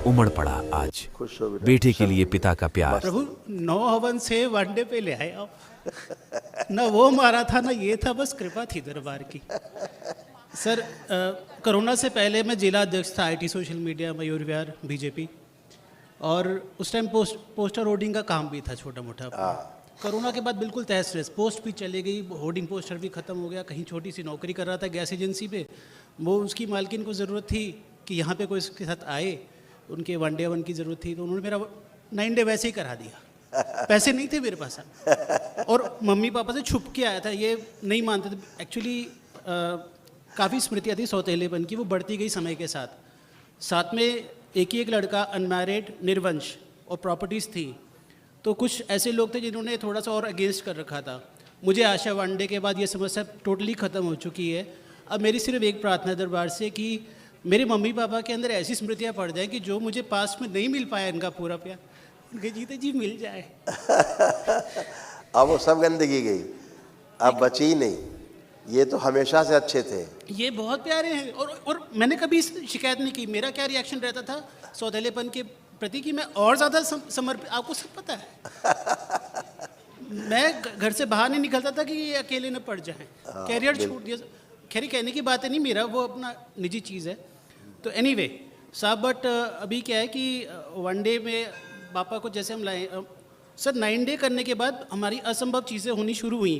उमड़ पड़ा आज खुश हो बेटा। बेटे के लिए पिता का प्यार। प्रभु 9 हवन से वनडे पे ले आए आप। ना वो मारा था ना ये था, बस कृपा थी दरबार की। सर कोरोना से पहले मैं जिला अध्यक्ष था IT social media Mayur Vihar BJP, और उस टाइम पोस्टर होर्डिंग का काम भी था छोटा मोटा। कोरोना के बाद बिल्कुल तहस नहस, पोस्ट भी चली गई, होर्डिंग पोस्टर भी ख़त्म हो गया। कहीं छोटी सी नौकरी कर रहा था गैस एजेंसी पे, वो उसकी मालकिन को ज़रूरत थी कि यहाँ पे कोई उसके साथ आए, उनके वनडे वन की ज़रूरत थी, तो उन्होंने मेरा 9 डे वैसे ही करा दिया। पैसे नहीं थे मेरे पास, और मम्मी पापा से छुप के आया था, ये नहीं मानते थे। एक्चुअली काफ़ी स्मृतियाँ थी सौतेलेपन की, वो बढ़ती गई समय के साथ। साथ में एक ही एक लड़का, अनमैरिड, निर्वंश, और प्रॉपर्टीज़ थी। तो कुछ ऐसे लोग थे जिन्होंने थोड़ा सा और अगेंस्ट कर रखा था। मुझे आशा वनडे के बाद ये समस्या टोटली ख़त्म हो चुकी है। अब मेरी सिर्फ एक प्रार्थना है दरबार से कि मेरे मम्मी पापा के अंदर ऐसी स्मृतियाँ पड़ जाएं कि जो मुझे पास में नहीं मिल पाया इनका पूरा प्यार, उनके जीते जी मिल जाए। अब वो सब गंदगी गई, अब बची ही नहीं। ये तो हमेशा से अच्छे थे। ये बहुत प्यारे हैं, और मैंने कभी शिकायत नहीं की। मेरा क्या रिएक्शन रहता था सौतेलेपन के प्रति कि मैं और ज़्यादा समर्पित, आपको सब पता है। मैं घर से बाहर नहीं निकलता था कि ये अकेले न पड़ जाएं, कैरियर छूट दिया। खैर कहने की बात है नहीं, मेरा वो अपना निजी चीज़ है। तो एनीवे साहब, बट अभी क्या है कि वनडे में पापा को जैसे हम लाए सर, 9 डे करने के बाद हमारी असंभव चीज़ें होनी शुरू हुई।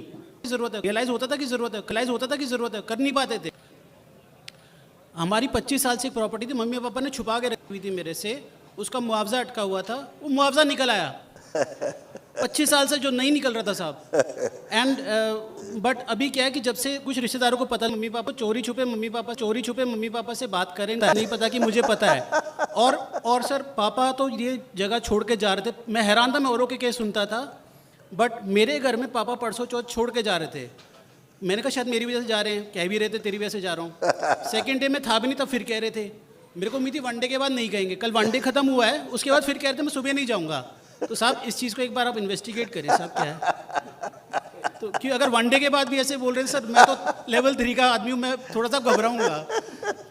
ज़रूरत है, रियलाइज़ होता था कि ज़रूरत है, कर नहीं पाते थे। हमारी 25 साल से एक प्रॉपर्टी थी, मम्मी पापा ने छुपा के रखी हुई थी मेरे से, उसका मुआवजा अटका हुआ था, वो मुआवजा निकल आया 25 साल से, जो नहीं निकल रहा था साहब। एंड बट अभी क्या है कि जब से कुछ रिश्तेदारों को पता, मम्मी पापा चोरी छुपे मम्मी पापा से बात करें, नहीं पता कि मुझे पता है। और सर पापा तो ये जगह छोड़ के जा रहे थे। मैं हैरान था, मैं औरों के केस सुनता था, बट मेरे घर में पापा परसों चौथ छोड़ के जा रहे थे। मैंने कहा शायद मेरी वजह से जा रहे हैं, कह भी रहे थे तेरी वजह से जा रहा हूँ। सेकेंड डे में था भी नहीं, तब फिर कह रहे थे। मेरे को उम्मीद थी वनडे के बाद नहीं कहेंगे, कल वनडे खत्म हुआ है, उसके बाद फिर कह रहे थे मैं सुबह नहीं जाऊँगा। तो साहब इस चीज़ को एक बार आप इन्वेस्टिगेट करें साहब, क्या है। तो क्यों अगर वनडे के बाद भी ऐसे बोल रहे हैं सर, मैं तो लेवल 3 का आदमी हूँ, मैं थोड़ा सा घबराऊंगा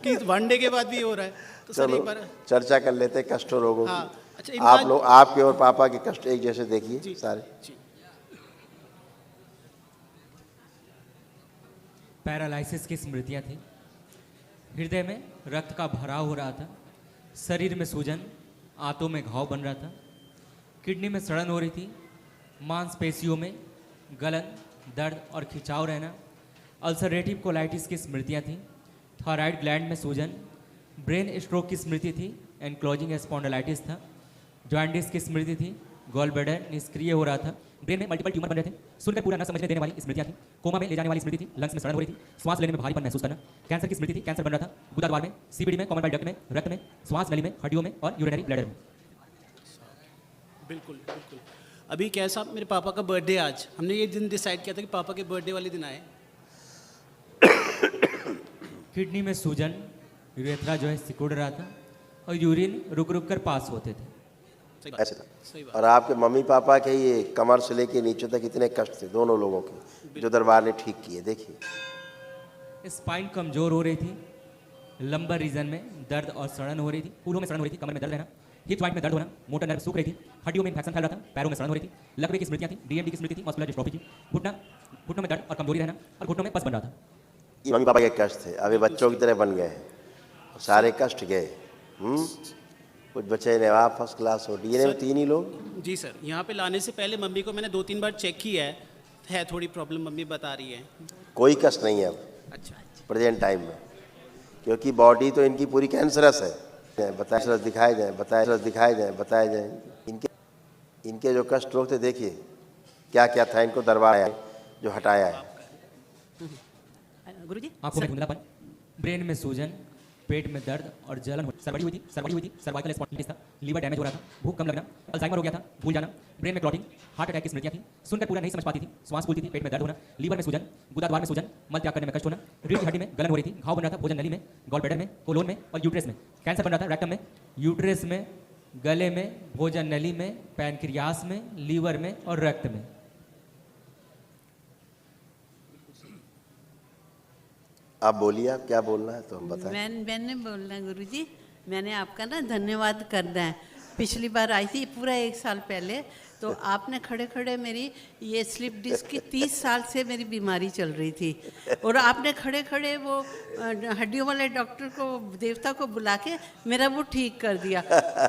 कि वनडे के बाद भी हो रहा है। तो सर एक बार चर्चा कर लेते हैं कष्ट और रोगों की। अच्छा, आप लोग, आपके और पापा के कष्ट एक जैसे देखिए सारे। पैरालिसिस की स्मृतियाँ थी, हृदय में रक्त का भराव हो रहा था, शरीर में सूजन, आंतों में घाव बन रहा था, किडनी में सड़न हो रही थी, मांसपेशियों में गलन, दर्द और खिंचाव रहना, अल्सरेटिव कोलाइटिस की स्मृतियाँ थी, थायराइड ग्लैंड में सूजन, ब्रेन स्ट्रोक की स्मृति थी, एनक्लोजिंग स्पॉन्डिलाइटिस था, जॉइंटिस की स्मृति थी, गॉल ब्लैडर निष्क्रिय हो रहा था, ब्रेन में मल्टीपल ट्यूमर बन रहे थे, सुनकर पूरा न समझने देने वाली स्मृतियाँ थी, कोमा में ले जाने वाली स्मृति थी, लंग्स में सड़न हो रही थी, श्वास लेने में भारीपन महसूस करना, कैंसर की स्मृति थी, कैंसर बन रहा था, गुदा द्वार में, सीबीडी में, कॉमन बाइल डक्ट में, रक्त में, श्वास नली में, हड्डियों में और यूरिनरी ब्लैडर में। बिल्कुल बिल्कुल। अभी क्या साहब, मेरे पापा का बर्थडे आज, हमने ये दिन डिसाइड किया था कि पापा के बर्थडे वाले दिन आए। किडनी में सूजन, यूरेथ्रा जो है सिकुड़ रहा था, और यूरिन रुक रुक कर पास होते थे। ऐसे था। और आपके मम्मी पापा के ये कमर से लेके नीचे तक इतने कष्ट थे दोनों लोगों के, जो दरबार ने ठीक किए। देखिए स्पाइन कमजोर हो रही थी, लंबर रीजन में दर्द और सड़न हो रही थी, फूलों में सड़न हो रही थी, कमर में दर्द रहना, हिप जॉइंट में दर्द होना, मोटर नर्व सूख रही थी, हड्डियों में इन्फेक्शन फैल रहा था, पैरों में सड़न हो रही थी, लकवे की स्मृतियाँ थी, डीएमडी की स्मृति थी, मस्कुलर डिस्ट्रोफी थी, घुटनों में दर्द और कमजोरी रहना, और घुटनों में पस बन रहा था। ये मम्मी पापा के कष्ट थे, अभी बच्चों की तरह बन गए, सारे कष्ट गए। कुछ बच्चे नवाब फर्स्ट क्लास हो, डीएनए में 3 ही लोग। जी सर, यहाँ पे लाने से पहले मम्मी को मैंने 2-3 बार चेक किया है थोड़ी प्रॉब्लम मम्मी बता रही है। कोई कष्ट नहीं है अब अच्छा प्रेजेंट टाइम में, क्योंकि बॉडी तो इनकी पूरी कैंसरस है। बताए दिखाए जाए इनके जो कष्ट रोग थे, देखिए क्या क्या था, इनको दरबार आया जो हटाया है। गुरुजी, आंखों में धुंधलापन, ब्रेन में सूजन, पेट में दर्द और जलन, सर्वड़ी हुई थी, सर्वाइकल स्पॉन्डिलाइटिस था, लीवर डैमेज हो रहा था, भूख कम लगना, अल्जाइमर हो गया था, भूल जाना, ब्रेन में क्लॉटिंग, हार्ट अटैक की स्मृतियाँ थी, सुनकर पूरा नहीं समझ पाती थी, श्वास फूलती थी, पेट में दर्द होना, लीवर में सूजन, गुदा द्वार में सूजन, मल त्याग करने में कष्ट होना, रीढ़ की हड्डी में गलन हो रही थी, घाव बन रहा था, भोजन नली में, गॉल ब्लैडर में, कोलोन में और यूट्रस में, कैंसर बन रहा था, रेक्टम में, यूट्रस में, गले में, भोजन नली में, पैनक्रियास में, लीवर में और रक्त में। आप बोलिए, आप क्या बोलना है तो हम बताएं। मैंने बोलना गुरुजी, मैंने आपका ना धन्यवाद करना है। पिछली बार आई थी पूरा 1 साल पहले, तो आपने खड़े खड़े मेरी ये स्लिप डिस्क की 30 साल से मेरी बीमारी चल रही थी, और आपने खड़े खड़े वो हड्डियों वाले डॉक्टर को, देवता को बुला के मेरा वो ठीक कर दिया।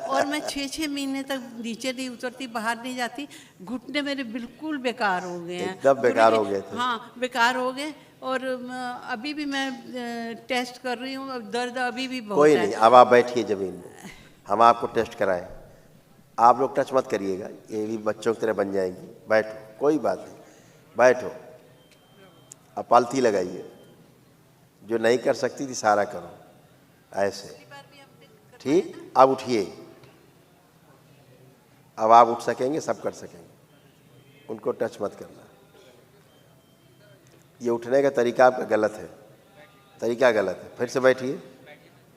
और मैं 6-6 महीने तक नीचे नहीं उतरती, बाहर नहीं जाती, घुटने मेरे बिल्कुल बेकार हो गए हैं। एकदम बेकार हो गए थे। हाँ, बेकार हो गए। और अभी भी मैं टेस्ट कर रही हूँ, दर्द अभी भी बहुत कोई है। नहीं, अब आप बैठिए ज़मीन में, हम आपको टेस्ट कराएं। आप लोग टच मत करिएगा, ये भी बच्चों की तरह बन जाएंगी। बैठो, कोई बात नहीं, बैठो। अब पालथी लगाइए, जो नहीं कर सकती थी सारा करो ऐसे, ठीक। अब उठिए, अब आप उठ सकेंगे, सब कर सकेंगे, उनको टच मत करना। ये उठने का तरीका आपका गलत है, तरीका गलत है। फिर से बैठिए,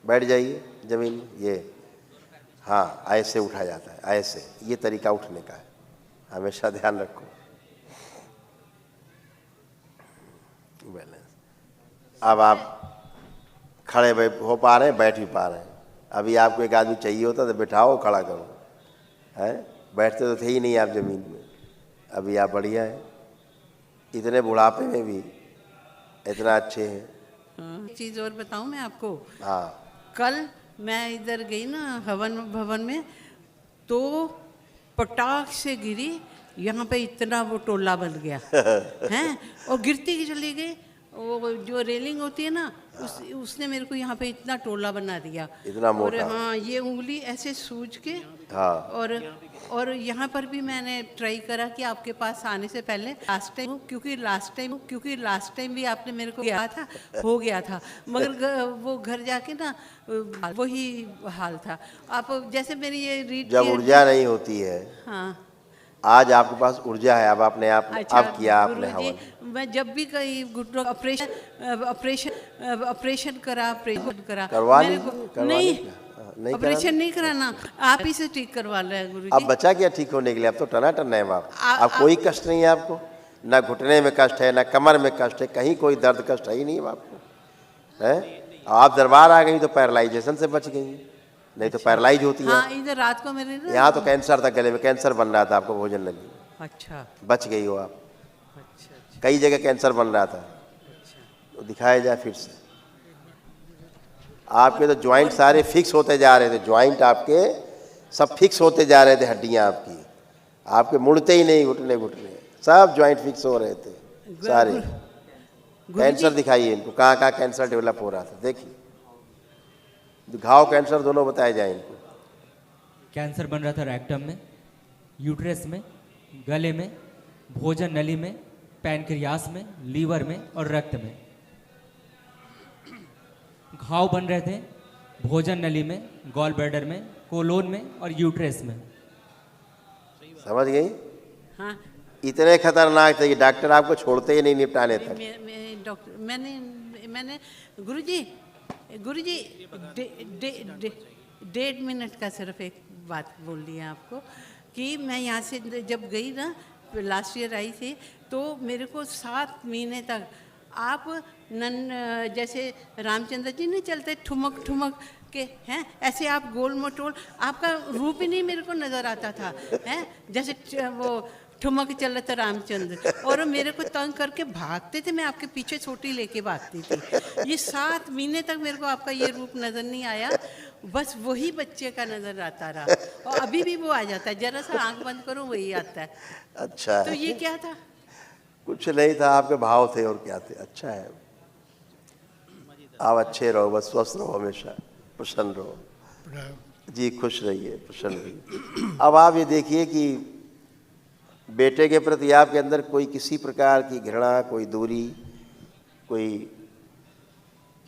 बैठ जाइए ज़मीन में। ये हाँ, ऐसे उठा जाता है, ऐसे, ये तरीका उठने का है, हमेशा ध्यान रखो। बैलेंस। अब आप खड़े हो पा रहे हैं, बैठ भी पा रहे हैं। अभी आपको एक आदमी चाहिए होता तो बैठाओ, खड़ा करो, है? बैठते तो थे ही नहीं आप ज़मीन में, अभी आप बढ़िया हैं, इतने बुढ़ापे में भी इतना अच्छे हैं। एक चीज़ और बताऊँ मैं आपको। हाँ, कल मैं इधर गई ना हवन भवन में, तो पटाख से गिरी, यहाँ पे इतना वो टोला बन गया हैं, और गिरती की चली गई। वो जो रेलिंग होती है ना, उसने मेरे को यहाँ पे इतना टोला बना दिया, इतना और मोटा। हाँ, ये उंगली ऐसे सूज के। हाँ, और यहाँ पर भी मैंने ट्राई करा कि आपके पास आने से पहले क्योंकि लास्ट टाइम भी आपने मेरे को किया था, हो गया था, मगर वो घर जाके ना वही हाल था। आप जैसे मेरी ये रीड जब ऊर्जा नहीं होती है, हाँ, आज आपके पास ऊर्जा है, अब आपने आप अच्छा, अब किया आपने गुरुजी, हवन। मैं जब भी कहीं घुटनों का ऑपरेशन करा करवा मेरे लीजिए, को- करवा नहीं, लीजिए। नहीं ऑपरेशन नहीं कराना, आप ही से ठीक करवा रहे हैं गुरुजी। अब बचा क्या ठीक होने के लिए? अब तो टनाटन है आप। अब आ- कोई कष्ट नहीं है आपको, ना घुटने में कष्ट है, ना कमर में कष्ट है, कहीं कोई दर्द कष्ट है ही नहीं अब आपको, है? आप दरबार आ गई तो पैरालाइजेशन से बच गई, नहीं तो पैरालाइज होती है। हाँ, इधर रात को मेरे ना, यहाँ तो कैंसर था, गले में कैंसर बन रहा था आपको भोजन लगी, अच्छा बच गई हो आप। अच्छा कई जगह कैंसर बन रहा था, तो दिखाया जाए फिर से। आपके तो ज्वाइंट सारे फिक्स होते जा रहे थे, ज्वाइंट आपके सब फिक्स होते जा रहे थे, हड्डियां आपके मुड़ते ही नहीं, घुटने सब ज्वाइंट फिक्स हो रहे थे सारे। कैंसर दिखाइए इनको, कहाँ कहाँ कैंसर डेवलप हो रहा था, देखिए घाव कैंसर दोनों बताए जाए इनको। कैंसर बन रहा था रेक्टम में, यूट्रस में, गले में, भोजन नली में, पैनक्रियास में, लीवर में और रक्त में। घाव बन रहे थे भोजन नली में, गॉल ब्लैडर में, कोलोन में और यूट्रस में। समझ गई? हाँ, इतने खतरनाक थे कि डॉक्टर आपको छोड़ते ही नहीं निपटाने तक। डॉक्टर मैंने गुरुजी 1.5 मिनट का सिर्फ एक बात बोल दी है आपको, कि मैं यहाँ से जब गई ना, लास्ट ईयर आई थी, तो मेरे को 7 महीने तक आप जैसे रामचंद्र जी नहीं चलते ठुमक ठुमक के हैं, ऐसे आप गोल मटोल, आपका रूप ही नहीं मेरे को नज़र आता था, हैं, जैसे वो ठुमक चल था रामचंद्र, और मेरे को तंग करके भागते थे, मैं आपके पीछे छोटी लेके भागती थी। ये 7 महीने तक मेरे को आपका ये रूप नज़र नहीं आया, बस वही बच्चे का नज़र आता रहा, और अभी भी वो आ जाता है, जरा सा आंख बंद करो वही आता है। अच्छा तो है, ये क्या था? कुछ नहीं था, आपके भाव थे और क्या थे। अच्छा है, आप अच्छे रहो, बस स्वस्थ रहो, हमेशा प्रसन्न रहो जी, खुश रहिए, प्रसन्न रहिए। अब आप ये देखिए कि बेटे के प्रति आपके अंदर कोई किसी प्रकार की घृणा, कोई दूरी, कोई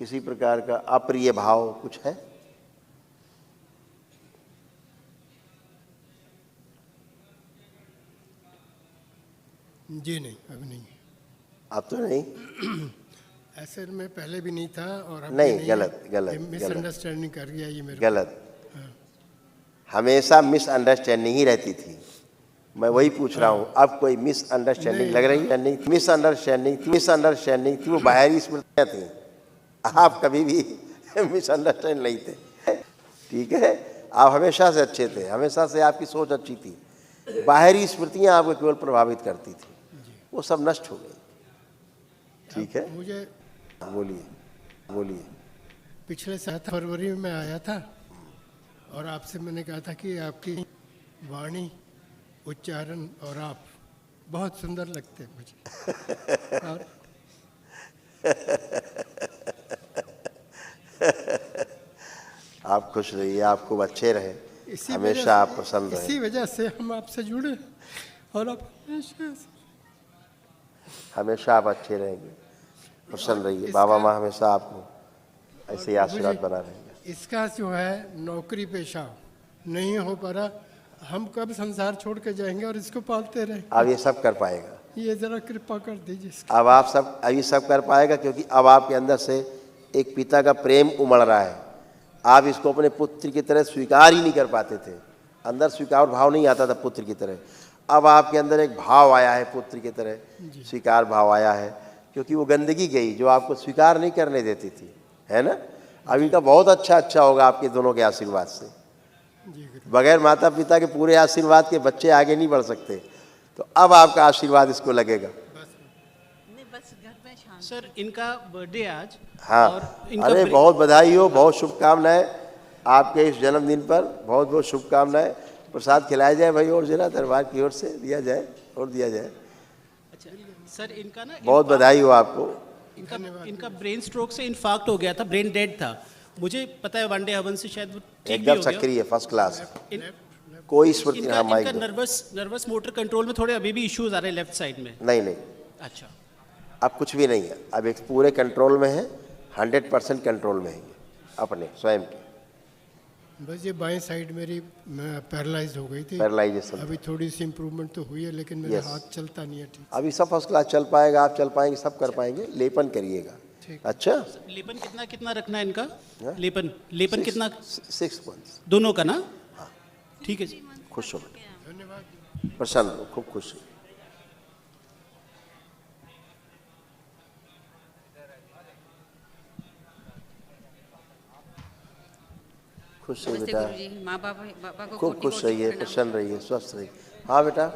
किसी प्रकार का अप्रिय भाव कुछ है? जी नहीं, अभी नहीं। अब तो नहीं, ऐसे में पहले भी नहीं था और अब नहीं, भी गलत मिसअंडरस्टैंडिंग कर गया ये मेरे गलत। हमेशा मिसअंडरस्टैंडिंग ही रहती थी। मैं वही पूछ रहा हूँ, अब कोई मिसअंडरस्टैंडिंग लग रही है? नहीं, मिसअंडरस्टैंडिंग थी, वो बाहरी स्मृतियाँ थी, आप कभी भी मिसअंडरस्टैंड नहीं थे। ठीक है, आप हमेशा से अच्छे थे, हमेशा से आपकी सोच अच्छी थी, बाहरी स्मृतियां आपको केवल प्रभावित करती थी, वो सब नष्ट हो गई। ठीक है, मुझे बोलिए बोलिए। पिछले 7 फरवरी में आया था और आपसे मैंने कहा था कि आपकी वाणी, उच्चारण और आप बहुत सुंदर लगते हैं मुझे। और आप खुश रहिए, आप खूब अच्छे रहे, इसी हमेशा आप प्रसन्न इसी रहे, वजह से हम आपसे जुड़े और आप हमेशा आप अच्छे रहेंगे, प्रसन्न रहिए। बाबा माँ हमेशा आपको ऐसे ही आशीर्वाद बना रहेंगे। इसका जो है नौकरी पेशा नहीं हो पा रहा, हम कब संसार छोड़ के जाएंगे और इसको पालते रहेंगे। अब ये सब कर पाएगा, ये जरा कृपा कर दीजिए। अब आप सब अभी सब कर पाएगा, क्योंकि अब आपके अंदर से एक पिता का प्रेम उमड़ रहा है। आप इसको अपने पुत्र की तरह स्वीकार ही नहीं कर पाते थे, अंदर स्वीकार भाव नहीं आता था पुत्र की तरह। अब आपके अंदर एक भाव आया है, पुत्र की तरह स्वीकार भाव आया है, क्योंकि वो गंदगी गई जो आपको स्वीकार नहीं करने देती थी, है ना। अब इनका बहुत अच्छा होगा आपके दोनों के आशीर्वाद से। बगैर माता पिता के पूरे आशीर्वाद के बच्चे आगे नहीं बढ़ सकते, तो अब आपका आशीर्वाद इसको लगेगा। बस घर में शांत। सर इनका बर्थडे आज। हाँ, और इनका अरे बहुत बधाई हो, बहुत शुभकामनाएं आपके इस जन्मदिन पर, बहुत बहुत शुभकामनाएं। प्रसाद खिलाया जाए भाई, और जिला दरबार की ओर से दिया जाए और दिया जाए। अच्छा सर, इनका ना बहुत बधाई हो आपको। इनका ब्रेन स्ट्रोक से इन्फाक्ट हो गया था, ब्रेन डेड था। मुझे पता है वन डे हवन से शायद वो ठीक भी एकदम हो गया। सक्रिय, फर्स्ट क्लास, इन- कोई स्मृति इनका हाँ माइक दो। नर्वस मोटर कंट्रोल में थोड़े अभी भी इश्यूज आ रहे हैं लेफ्ट साइड में। नहीं, अच्छा, अब कुछ भी नहीं है, अब एक पूरे कंट्रोल में है, 100% कंट्रोल में है ये, अपने स्वयं के। बस ये बाएं साइड मेरी पैरालाइज हो गई थी, पैरालाइजेशन अभी थोड़ी सी इम्प्रूवमेंट तो हुई है, लेकिन मेरा Yes. हाथ चलता नहीं है ठीक। अभी सब फर्स्ट क्लास चल पाएगा, आप चल पाएंगे, सब कर पाएंगे। लेपन करिएगा। ठीक। अच्छा, लेपन कितना रखना है इनका? हाँ? लेपन कितना? 6 months। दोनों का ना? ठीक है जी। खुश हो बेटा, धन्यवाद। प्रसन्न हो, खूब खुश हो। खुश रहिए नमस्ते बेटा, गुरुजी। माँ बाबा को खूब कोटि खुश कोटि रहिए, प्रणाम। प्रसन्न रहिए, स्वस्थ रहिए। हाँ बेटा,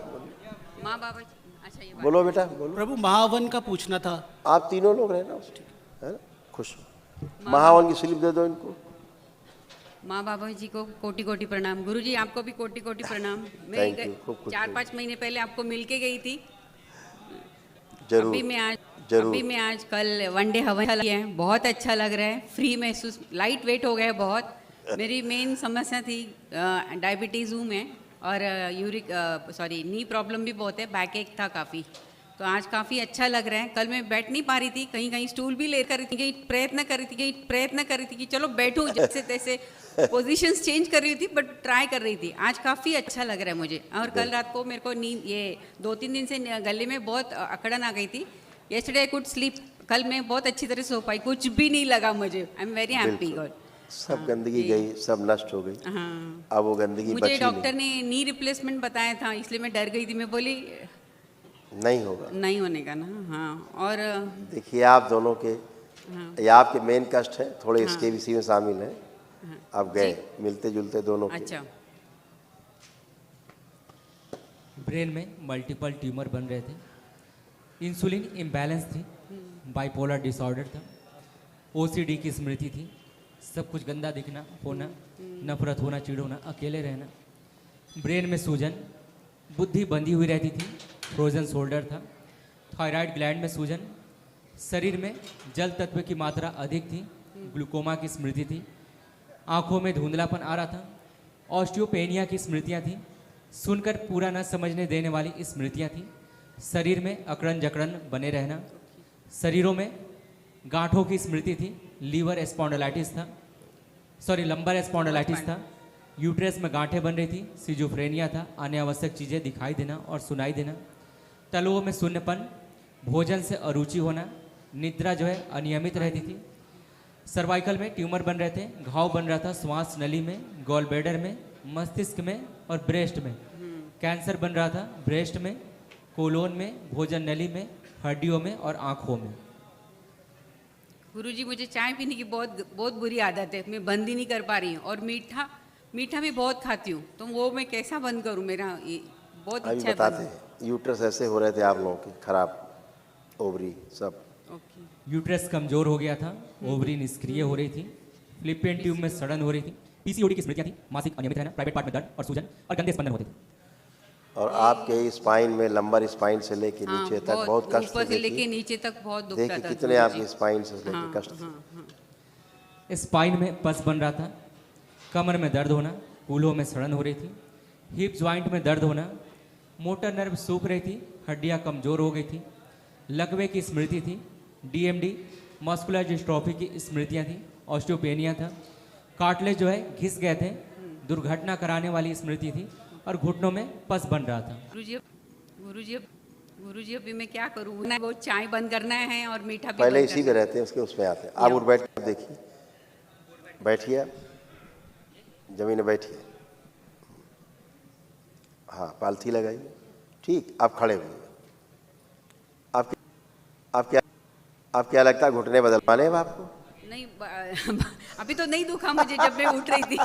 माँ बाबा, अच्छा ये बात। बोलो बेटा, बोलो। प्रभु महावन का पूछना था। आप तीनों लोग रहना उसमें, है ना। खुश हो, महावन की स्लिप दे दो इनको। माँ बाबा जी को कोटि कोटि प्रणाम। गुरुजी आपको भी कोटि कोटि प्रणाम। मैं Thank you, खूब खुश 4-5 महीने पहले आपको मिल के गई थी। जरूर जरूर। अभी मैं आज कल वन डे हवन किया है, बहुत अच्छा लग रहा है। फ्री महसूस, लाइट वेट हो गया है बहुत। मेरी मेन समस्या थी डायबिटीज़ हूँ मैं, और नी प्रॉब्लम भी बहुत है, बैक एक था काफ़ी। तो आज काफ़ी अच्छा लग रहा है। कल मैं बैठ नहीं पा रही थी, कहीं कहीं स्टूल भी लेकर रही थी, प्रयत्न कर रही थी कि चलो बैठूं, जैसे तैसे पोजीशंस चेंज कर रही थी, बट ट्राई कर रही थी। आज काफ़ी अच्छा लग रहा है मुझे। और कल रात को मेरे को नींद, ये 2-3 दिन से गले में बहुत अकड़न आ गई थी। Yesterday I could sleep. कल मैं बहुत अच्छी तरह सो पाई, कुछ भी नहीं लगा मुझे। I am very happy God. सब गंदगी गई, सब नष्ट हो गई। हाँ, अब वो गंदगी मुझे बची डॉक्टर ने नी रिप्लेसमेंट बताया था, इसलिए मैं डर गई थी। मैं बोली नहीं होगा। नहीं होने का ना। हाँ, और देखिए आप दोनों के, ये आपके मेन कष्ट है, थोड़े इसके भी इसी में शामिल है। आप गए मिलते जुलते दोनों के। अच्छा, ब्रेन में मल्टीपल ट्यूमर बन रहे थे, इंसुलिन इम्बैलेंस थी, बाइपोलर डिसऑर्डर था, ओसीडी की स्मृति थी, सब कुछ गंदा दिखना, होना, नफरत होना, चिढ़ होना, अकेले रहना, ब्रेन में सूजन, बुद्धि बंधी हुई रहती थी, फ्रोजन शोल्डर था, थायराइड ग्लैंड में सूजन, शरीर में जल तत्व की मात्रा अधिक थी, ग्लूकोमा की स्मृति थी, आंखों में धुंधलापन आ रहा था, ऑस्टियोपेनिया की स्मृतियाँ थी, सुनकर पूरा न समझने देने वाली स्मृतियाँ थी, शरीर में अकड़न जकड़न बने रहना, शरीरों में गांठों की स्मृति थी, लीवर स्पॉन्डिलाइटिस था, लंबर स्पॉन्डिलाइटिस था, यूट्रस में गांठें बन रही थी, सिजोफ्रेनिया था, अनावश्यक चीज़ें दिखाई देना और सुनाई देना, तलुओं में शून्यपन, भोजन से अरुचि होना, निद्रा जो है अनियमित रहती थी, सर्वाइकल में ट्यूमर बन रहे थे, घाव बन रहा था श्वास नली में, गॉल ब्लैडर में, मस्तिष्क में और ब्रेस्ट में, कैंसर बन रहा था ब्रेस्ट में, कोलोन में, भोजन नली में, हड्डियों में और आँखों में। गुरुजी मुझे चाय पीने की बहुत बहुत बुरी आदत है, मैं बंद ही नहीं कर पा रही हूँ। और मीठा मीठा भी बहुत खाती हूँ, तो वो मैं कैसा बंद करूँ? मेरा बहुत अभी इच्छा है बताते बंद। हैं। यूट्रस ऐसे हो रहे थे आप लोगों के खराब, ओवरी सब। ओके। यूट्रस कमजोर हो गया था, ओवरी निष्क्रिय हो रही थी, फ्लिपियन ट्यूब में सड़न हो रही थी, पीसीओडी की स्मृतियां थी, मासिक अनियमित रहना, प्राइवेट पार्ट में दर्द और सूजन और गंदे स्पंदन होते थे। और आपके स्पाइन में, लंबर स्पाइन से लेके हाँ, नीचे तक बहुत कष्ट ऊपर से लेके देखिए। नीचे तक बहुत दुखता देखिए था कितने गुरुजी। आपकी स्पाइन से लेके हाँ, कष्ट थे। हाँ, हाँ। स्पाइन में पस बन रहा था, कमर में दर्द होना, कूल्हों में सड़न हो रही थी, हिप ज्वाइंट में दर्द होना, मोटर नर्व सूख रही थी, हड्डियां कमजोर हो गई थी, लकवे की स्मृति थी, डीएमडी मस्कुलर डिस्ट्रॉफी की स्मृतियां थी, ऑस्टियोपेनिया था, कार्टिलेज जो है घिस गए थे, दुर्घटना कराने वाली स्मृति थी और घुटनों में पस बन रहा था। गुरुजी अभी मैं क्या करूँ? वो चाय बंद करना है और मीठा भी पहले बंद इसी करना में रहते हैं, उसके उसमें आते हैं। आप उठ बैठ कर देखिए, बैठिए आप, जमीन में बैठिए। हाँ, पालथी लगाइए। ठीक, आप खड़े हुए। आप क्या लगता है घुटने बदलवाने हैं आपको? नहीं अभी तो नहीं दुखा मुझे जब मैं उठ रही थी।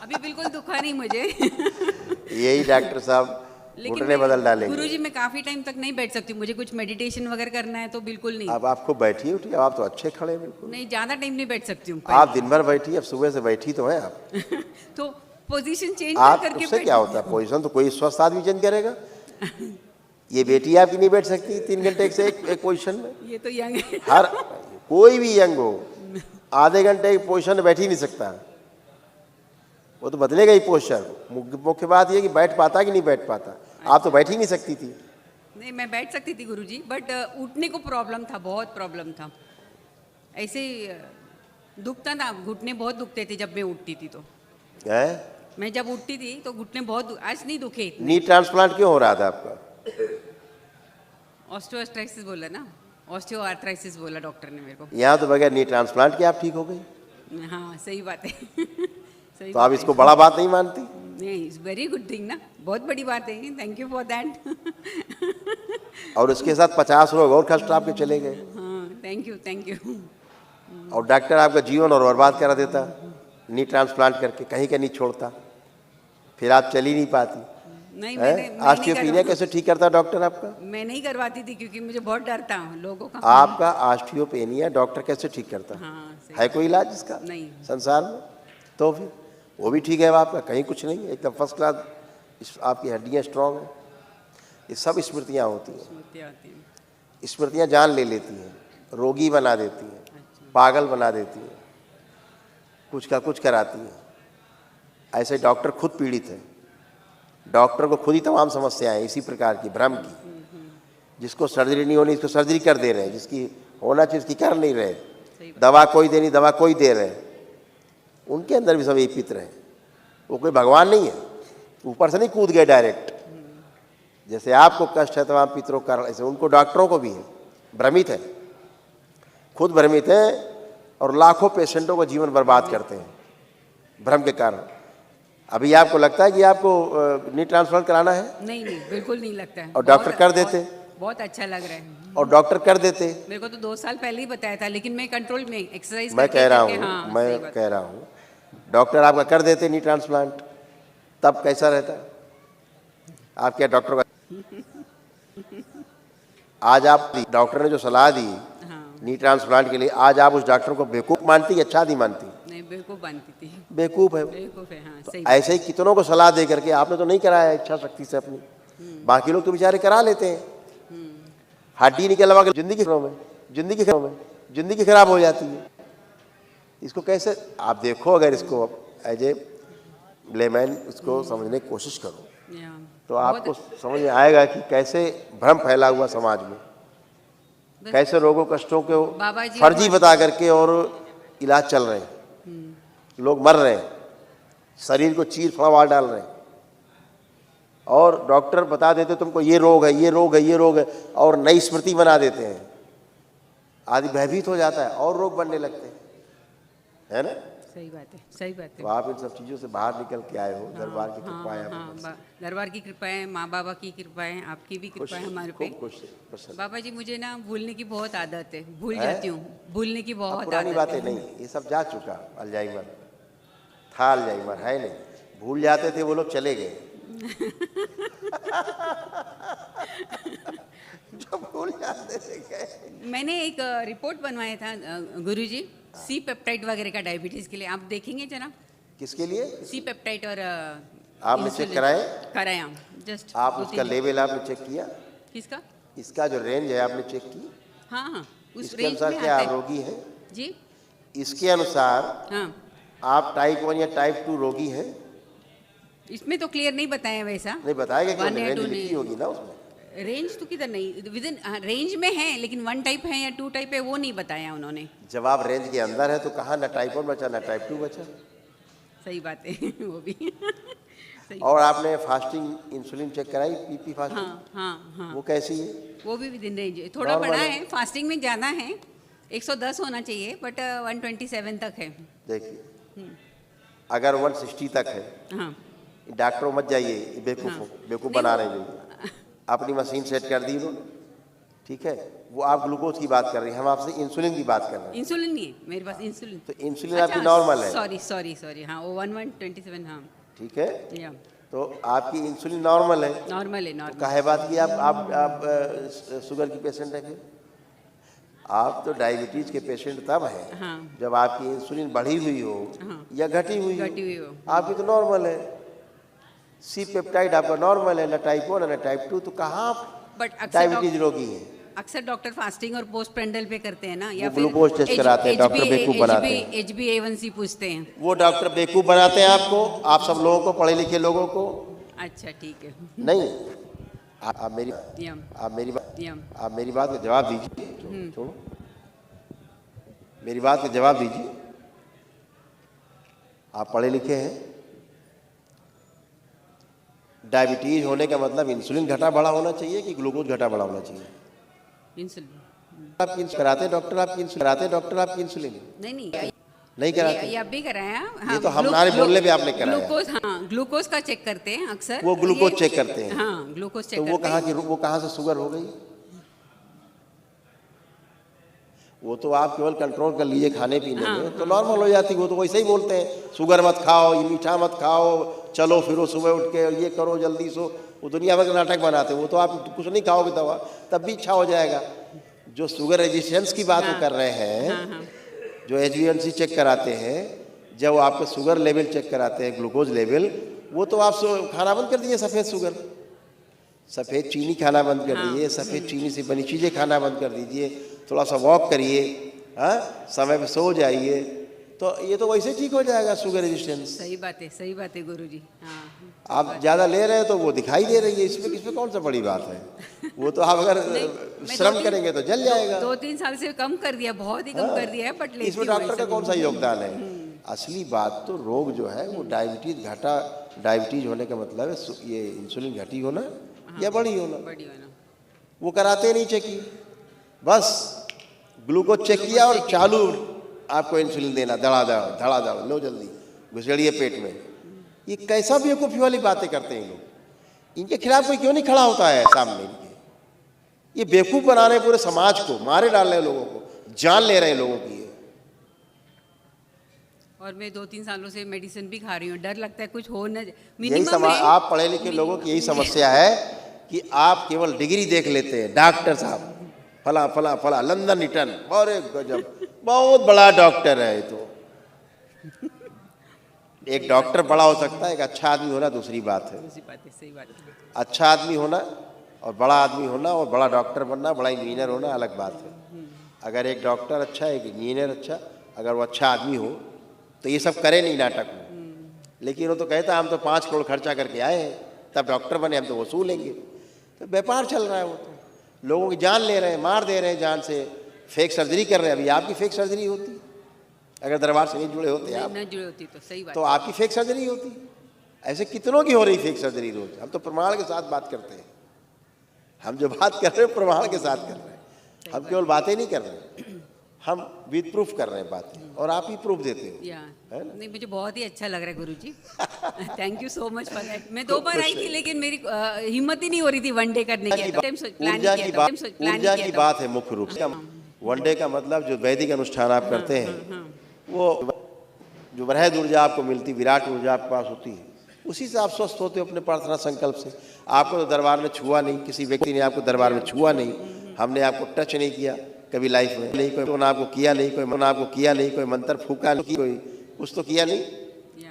अभी बिल्कुल दुखा नहीं मुझे। यही डॉक्टर साहब घुटने बदल डालेंगे। गुरुजी मैं काफी टाइम तक नहीं बैठ सकती, मुझे कुछ मेडिटेशन वगैरह करना है तो बिल्कुल नहीं। अब आपको बैठिए, उठिए। आप तो अच्छे खड़े हैं बिल्कुल। नहीं, ज्यादा टाइम नहीं बैठ सकती हूँ। आप दिन भर बैठिए, अब सुबह से बैठी तो हैं आप। तो पोजीशन चेंज आप करके उससे क्या होता है? पोजीशन तो कोई स्वस्थ आदमी चेंज करेगा। ये बेटी आपकी नहीं बैठ सकती 3 घंटे से एक पोजीशन में। ये तो यंग है। हर कोई भी यंग हो आधे घंटे एक पोजीशन में बैठ ही नहीं सकता। वो तो बदलेगा ही पोस्चर। मुख्य बात ये कि बैठ पाता कि नहीं बैठ पाता। आप तो बैठ ही नहीं सकती थी। नहीं, मैं बैठ सकती थी गुरुजी, बट उठने को प्रॉब्लम था, बहुत प्रॉब्लम था। ऐसे दुखता था, घुटने बहुत दुखते थे जब मैं उठती थी तो। है? मैं जब उठती थी तो घुटने बहुत आज नहीं दुखे। नी ट्रांसप्लांट क्यों हो रहा था आपका? ऑस्टियोआर्थराइटिस बोला ना, ऑस्टियोआर्थराइटिस बोला डॉक्टर ने मेरे को। यहाँ तो बगैर नी ट्रांसप्लांट के आप ठीक हो गई। हाँ, सही बात है। सही तो आप इसको बड़ा बात नहीं मानती? नहीं, इट्स वेरी गुड थिंग ना, बहुत बड़ी बात है। Thank you for that. और उसके साथ 50 लोग और कष्ट आपके चले गए। हाँ, थैंक यू, थैंक यू। और डॉक्टर आपका जीवन और बर्बाद करा देता नी ट्रांसप्लांट करके, कहीं का नहीं छोड़ता, फिर आप चल ही नहीं पाती। नहीं, ऑस्टियोपेनिया कैसे ठीक करता डॉक्टर आपका? मैं नहीं करवाती थी क्योंकि मुझे बहुत डर था लोगों का। आपका ऑस्टियोपेनिया डॉक्टर कैसे ठीक करता? हाँ, सही है कोई इलाज इसका नहीं। संसार में? तो फिर वो भी ठीक है आपका, कहीं कुछ नहीं है, एकदम फर्स्ट क्लास। आपकी हड्डियाँ स्ट्रांग हैं। ये सब स्मृतियाँ होती हैं। स्मृतियाँ आती हैं। स्मृतियाँ जान ले लेती हैं, रोगी बना देती हैं, पागल बना देती हैं, कुछ का कुछ कराती हैं। ऐसे डॉक्टर खुद पीड़ित हैं। डॉक्टर को खुद ही तमाम समस्याएं इसी प्रकार की, भ्रम की। जिसको सर्जरी नहीं होनी इसको सर्जरी कर दे रहे हैं, जिसकी होना चाहिए उसकी कर नहीं रहे। दवा कोई देनी, दवा कोई दे रहे हैं। उनके अंदर भी सब यही पित्र है। वो कोई भगवान नहीं है, ऊपर से नहीं कूद गए डायरेक्ट। जैसे आपको कष्ट है तमाम पितरों का, ऐसे उनको डॉक्टरों को भी है। भ्रमित है, खुद भ्रमित है और लाखों पेशेंटों का जीवन बर्बाद करते हैं भ्रम के कारण। अभी आपको लगता है कि आपको नी ट्रांसप्लांट कराना है? नहीं, बिल्कुल नहीं लगता है। और डॉक्टर कर देते? बहुत अच्छा लग रहा है। और डॉक्टर कर देते? मेरे को तो 2 साल पहले ही बताया था, लेकिन मैं कंट्रोल में एक्सरसाइज मैं कह रहा हूँ डॉक्टर आपका कर देते नी ट्रांसप्लांट, तब कैसा रहता? आप क्या डॉक्टर का आज आप डॉक्टर ने जो सलाह दी नी ट्रांसप्लांट के लिए, आज आप उस डॉक्टर को बेवकूफ़ मानती कि अच्छा नहीं मानती? नहीं, बेवकूफ़ बनती थी। बेवकूफ़ है। बेवकूफ़ है, हाँ, तो सही। ऐसे ही कितनों को सलाह दे करके आपने तो नहीं कराया इच्छा शक्ति से अपनी। बाकी लोग तो बेचारे करा लेते हैं। हड्डी निकलवा के जिंदगी खराब हो जाती है। इसको कैसे आप देखो, अगर इसको एज ए लेमैन इसको समझने की कोशिश करो तो आपको समझ में आएगा कि कैसे भ्रम फैला हुआ समाज में, कैसे रोगों कष्टों को फर्जी बता करके और इलाज चल रहे हैं। लोग मर रहे हैं, शरीर को चीर फाड़ डाल रहे हैं, और डॉक्टर बता देते तुमको ये रोग है, ये रोग है, ये रोग है, और नई स्मृति बना देते हैं। आदमी भयभीत हो जाता है और रोग बनने लगते हैं, है ना? सही बात है, सही बात तो है। आप इन सब चीज़ों से बाहर निकल के आए हो, दरबार की कृपा है हाँ, आपके पास। दरबार की कृपा है, माँ बाबा की कृपा है, आपकी भी खुश कृपा है हमारे पे। खूब खुश प्रसन्न। बाबा जी मुझे ना भूलने की बहुत आदत है, भूल है? जाती हूँ, भूलने की अब बहुत पुरानी आदत बातें है। नहीं, ये सब जा चुका। अल्जाइमर था, अल्जाइमर है नहीं। भूल जाते थे वो लोग, चले गए। जो भूल जाते थे गए। मैंने एक रिपोर्ट बनवाया था गुरुजी, सी पेप्टाइड वगैरह का डायबिटीज के लिए, आप देखेंगे जरा। किसके लिए? सी पेप्टाइड और आपने चेक कराए? कराया जस्ट। आप उसका लेवल आपने चेक किया? किसका? इसका जो रेंज है आपने चेक की? हाँ हाँ, उस इसके रेंज अनुसार में क्या आता आप है रोगी हैं? जी। इसके अनुसार हाँ, आप टाइप 1 या टाइप 2 रोगी हैं? इसमें तो क्लियर नहीं बताया वैसा। नहीं बताएगा क्यों? 1 या रेंज 2 लिखी नहीं। होगी ना उसमें। रेंज तो किधर नहीं, विद इन रेंज में है, लेकिन 1 टाइप है या 2 टाइप है वो नहीं बताया उन्होंने। जब आप रेंज के अंदर है तो कहाँ ना टाइप 1 बचा ना टाइप 2 बचा। सही बात है वो भी सही। और आपने फास्टिंग इंसुलिन चेक कराई? पीपी फास्टिंग हाँ हाँ हाँ, वो कैसी है? वो भी विद इन रेंज है, थोड़ा Normal बड़ा है। है, फास्टिंग में ज़्यादा है, 110 होना चाहिए, बट 127 तक है। देखिए, अगर 160 तक है, हाँ डॉक्टरों मत जाइए, बेवकूफ़ हाँ। बेवकूफ़ नहीं, बना वो- रहे हैं। अपनी मशीन सेट कर दी उन्होंने, ठीक है। वो आप ग्लूकोज की बात कर रही हैं, हम आपसे इंसुलिन की बात कर रहे हैं। इंसुलिन नहीं है मेरे पास, इंसुलिन। तो इंसुलिन आपकी नॉर्मल है, सॉरी सॉरी सॉरी, हाँ वो 127, हाँ ठीक है। या तो आपकी इंसुलिन नॉर्मल है, नॉर्मल है, तो नॉर्मल। काहे बात की आप शुगर की पेशेंट है फिर? आप तो डायबिटीज के पेशेंट तब हैं हाँ जब आपकी इंसुलिन बढ़ी हुई हो हाँ। या घटी हुई घटी हुई हो। आपकी तो नॉर्मल है। सी पेप्टाइड आपका नॉर्मल है, ना टाइप 1 ना टाइप 2, तो कहाँ आप बट अक्सर डायबिटीज रोगी हैं? अक्सर डॉक्टर फास्टिंग और पोस्ट प्रेंडल पे करते हैं ना, या वो ग्लूकोज टेस्ट कराते हैं, डॉक्टर बेवकूफ बनाते हैं। HbA1c पूछते हैं। वो डॉक्टर बेवकूफ बनाते हैं आपको, आप सब लोगों को, पढ़े लिखे लोगों को अच्छा ठीक है। नहीं। आप मेरी यम आप मेरी बात यम आप मेरी बात का जवाब दीजिए। छोड़ो, मेरी बात का जवाब दीजिए। आप पढ़े लिखे हैं, डायबिटीज होने का मतलब इंसुलिन घटा बढ़ा होना चाहिए कि ग्लूकोज घटा बढ़ा होना चाहिए? इंसुलिन आपकी कराते हैं डॉक्टर, आपकी इंसुलिन कराते हैं डॉक्टर, आपकी इंसुलिन नहीं नहीं कराते। ये अब भी कराया। ये तो हमारे बोलने पे आपने कराया। ग्लूकोज, हाँ ग्लूकोज का चेक करते हैं अक्सर। वो ग्लूकोज ये- चेक करते हैं। हाँ ग्लूकोज चेक तो वो करते कहाँ हैं। की, वो कहाँ से शुगर हो गई? वो तो आप केवल कंट्रोल कर लीजिए खाने पीने में, तो नॉर्मल हो जाती। वो तो वैसे ही बोलते हैं, शुगर मत खाओ, ये मीठा मत खाओ, चलो फिरो सुबह उठ के, ये करो जल्दी सो। वो दुनिया भर के नाटक बनाते हैं। वो तो आप कुछ नहीं खाओगे दवा तब भी अच्छा हो जाएगा। जो शुगर रेजिस्टेंस की बात वो कर रहे हैं, जो HbA1c चेक कराते हैं, जब वो आपका शुगर लेवल चेक कराते हैं, ग्लूकोज लेवल, वो तो आप खाना बंद कर दीजिए। सफ़ेद शुगर, सफ़ेद चीनी खाना बंद कर दीजिए, सफ़ेद चीनी से बनी चीज़ें खाना बंद कर दीजिए, थोड़ा सा वॉक करिए, हाँ समय पे सो जाइए, तो ये तो वैसे ठीक हो जाएगा शुगर रेजिस्टेंस। सही बात है गुरुजी। हाँ आप ज़्यादा ले रहे हैं तो वो दिखाई दे रही है, इसमें कौन सा बड़ी बात है? वो तो आप अगर मैं श्रम 2-3 करेंगे तो जल जाएगा। 2-3 साल से कम कर दिया, बहुत ही कम कर दिया है, बट लेती इसमें हूँ डॉक्टर का ऐसा कौन सा नहीं। योगदान है? असली बात तो रोग जो है वो डायबिटीज होने का मतलब है ये इंसुलिन घटी होना या बड़ी होना। बड़ी होना। वो कराते नहीं चेकिंग, बस ग्लूकोज चेक किया और चालू आपको इंसुलिन देना, धड़ा लो जल्दी घुसेड़िए पेट में। ये कैसा बेवकूफ़ी वाली बातें करते हैं लोग। इनके खिलाफ कोई क्यों नहीं खड़ा होता है सामने इनके? ये बेवकूफ़ बना रहे हैं पूरे समाज को, मारे डाल रहे हैं लोगों को, जान ले रहे हैं लोगों की। और मैं 2-3 सालों से मेडिसिन भी खा रही हूँ, डर लगता है कुछ हो न। यही आप पढ़े लिखे लोगों की यही समस्या है कि आप केवल डिग्री देख लेते हैं। डॉक्टर साहब फला फला फला लंदन इटन, अरे गजब, बहुत बड़ा डॉक्टर है। तो एक डॉक्टर बड़ा हो सकता है, एक अच्छा आदमी होना दूसरी बात है। सही बात है। अच्छा आदमी होना और बड़ा आदमी होना और बड़ा डॉक्टर बनना, बड़ा इंजीनियर होना अलग बात है। अगर एक डॉक्टर अच्छा, एक इंजीनियर अच्छा, अगर वो अच्छा आदमी हो तो ये सब करे नहीं नाटक में। लेकिन वो तो कहता हम तो 5 करोड़ खर्चा करके आए हैं तब डॉक्टर बने, हम तो वसूलेंगे। तो व्यापार चल रहा है, वो तो लोगों की जान ले रहे हैं, मार दे रहे हैं जान से। फेक सर्जरी कर रहे हैं। अभी आपकी फेक सर्जरी होती अगर दरबार से नहीं जुड़े होते आप, न जुड़े होती तो सही बात तो आपकी फेक सर्जरी होती। ऐसे कितनों की हो रही फेक सर्जरी रोज। हम तो प्रमाण के साथ बात करते हैं। हम जो बात कर रहे हैं प्रमाण के साथ कर रहे हैं, हम केवल बातें नहीं कर रहे हैं। हम विद प्रूफ कर रहे हैं बातें और आप ही प्रूफ देते हो। या है ना? नहीं, मुझे बहुत ही अच्छा लग रहा है Guruji. Thank you so much for that. मैं 2 बार आई थी लेकिन मेरी हिम्मत ही नहीं हो रही थी वनडे करने की। ऊर्जा की बात है मुख्य रूप से। वनडे का मतलब जो वैदिक अनुष्ठान आप करते हैं वो जो बृहद ऊर्जा आपको मिलती, विराट ऊर्जा आपके पास होती है, उसी से आप स्वस्थ होते हो अपने प्रार्थना संकल्प से। आपको तो दरबार में छुआ नहीं, किसी व्यक्ति ने आपको दरबार में छुआ नहीं, हमने आपको टच नहीं किया कभी लाइफ में, नहीं कोई आपको किया नहीं, कोई मंत्र फूका नहीं, कोई कुछ तो किया नहीं,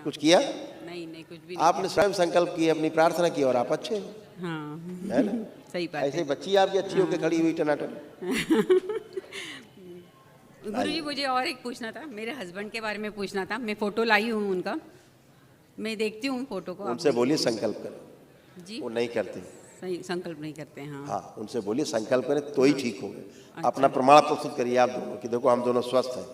कुछ किया नहीं कुछ भी आपने स्वयं संकल्प किए, अपनी प्रार्थना की और आप अच्छे हो। हाँ है ना? सही बात ऐसे बच्ची आपकी अच्छी होकर खड़ी हुई टनाटन। गुरुजी मुझे और एक पूछना था, मेरे हस्बैंड के बारे में पूछना था। मैं फोटो लाई हूँ उनका, मैं देखती हूँ फोटो को। उनसे बोलिए संकल्प करें, जी वो नहीं करते। सही संकल्प नहीं करते हैं। हाँ हाँ, उनसे बोलिए संकल्प करें तो ही ठीक होंगे। अपना प्रमाण प्रस्तुत करिए आप दोनों कि देखो हम दोनों स्वस्थ हैं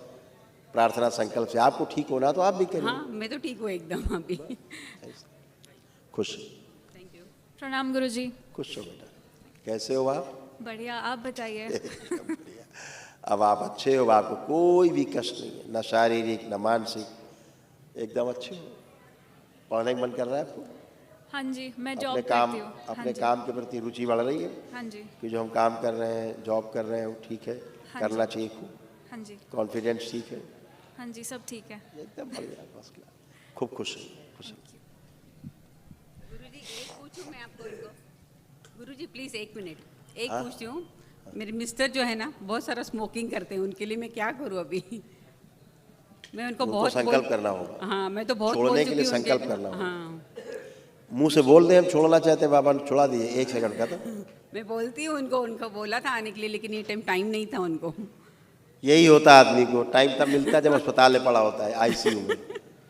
प्रार्थना संकल्प से। आपको ठीक होना तो आप भी करिए। हाँ मैं तो ठीक हूँ एकदम अभी। खुश थैंक यू। प्रणाम गुरुजी। खुश हो बेटा, कैसे हो आप? बढ़िया, आप बताइए। बढ़िया। अब आप अच्छे हो, आपको कोई भी कष्ट नहीं है, न शारीरिक न मानसिक, एकदम अच्छे हो। पढ़ने का मन कर रहा है आपको? हाँ जी, मैं जॉब अपने काम करती हूँ। हाँ अपने जी। काम के प्रति रुचि बढ़ रही है हाँ जी। कि जो हम काम कर रहे हैं, जॉब कर रहे हैं, वो ठीक है, हाँ करना जी। चाहिए खूब, हाँ जी। कॉन्फिडेंस ठीक है, हाँ जी, सब ठीक है। एकदम बढ़िया, फर्स्ट क्लास। खूब खुश है, खुश है। गुरुजी एक पूछूं मैं आपको इनको? गुरुजी प्लीज एक मिनट, एक हाँ? पूछती हूँ। मेरे मिस्टर जो है ना बहुत सारा स्मोकिंग करते हैं, उनके लिए मैं क्या करूँ अभी? मैं उनको उनको बहुत संकल्प करना होगा। हाँ मैं तो बहुत छोड़ने बोल के चुकी लिए हूँ उनके- संकल्प करना होगा। हाँ मुंह से बोल दे हम छोड़ना चाहते हैं, बाबा ने छोड़ा दिए 1 सेकंड का। तो मैं बोलती हूँ उनको बोला था आने के लिए, लेकिन ये टाइम नहीं था उनको। यही होता है आदमी को, टाइम तब मिलता है जब अस्पताल में पड़ा होता है आईसीयू में,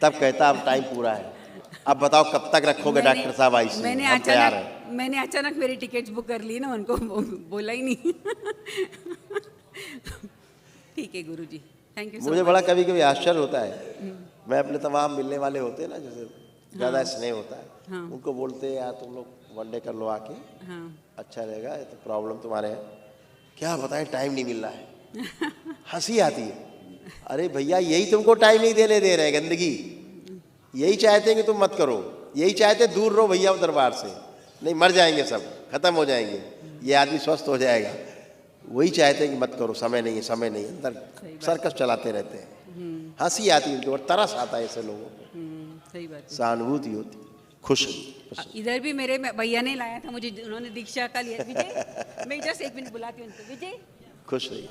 तब कहता है अब टाइम पूरा है। अब बताओ कब तक रखोगे डॉक्टर साहब आईसीयू में? हम तैयार हैं। मैंने अचानक मेरी टिकट्स बुक कर ली ना, उनको बोला ही नहीं। ठीक है गुरुजी, थैंक यू। मुझे बड़ा कभी कभी आश्चर्य होता है, मैं अपने तमाम मिलने वाले होते हैं ना, जैसे ज़्यादा स्नेह होता है, हाँ। उनको बोलते हैं यार तुम लोग वनडे कर लो आके, हाँ अच्छा रहेगा, ये तो प्रॉब्लम तुम्हारे है, क्या बताएं टाइम नहीं मिल रहा है। हंसी आती है, अरे भैया यही तुमको टाइम नहीं देने दे रहे हैं, गंदगी यही चाहते हैं कि तुम मत करो, यही चाहते दूर रहो भैया दरबार से, नहीं मर जाएंगे सब, खत्म हो जाएंगे, ये आदमी स्वस्थ हो जाएगा, वही चाहते हैं कि मत करो, समय नहीं है, समय नहीं है, अंदर सर्कस चलाते रहते हैं। हंसी आती है उनको और तरस आता है ऐसे लोगों को, सही बात है। सहानुभूति होती है। खुश इधर भी मेरे भैया ने लाया था मुझे, उन्होंने दीक्षा का लिया। विजय मैं जस्ट 1 मिनट बुलाती हूँ उनको। विजय खुश रहिए।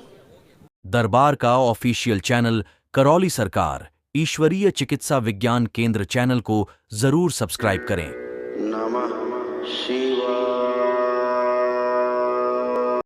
दरबार का ऑफिशियल चैनल करौली सरकार ईश्वरीय चिकित्सा विज्ञान केंद्र चैनल को जरूर सब्सक्राइब करें। नमः शिवाय।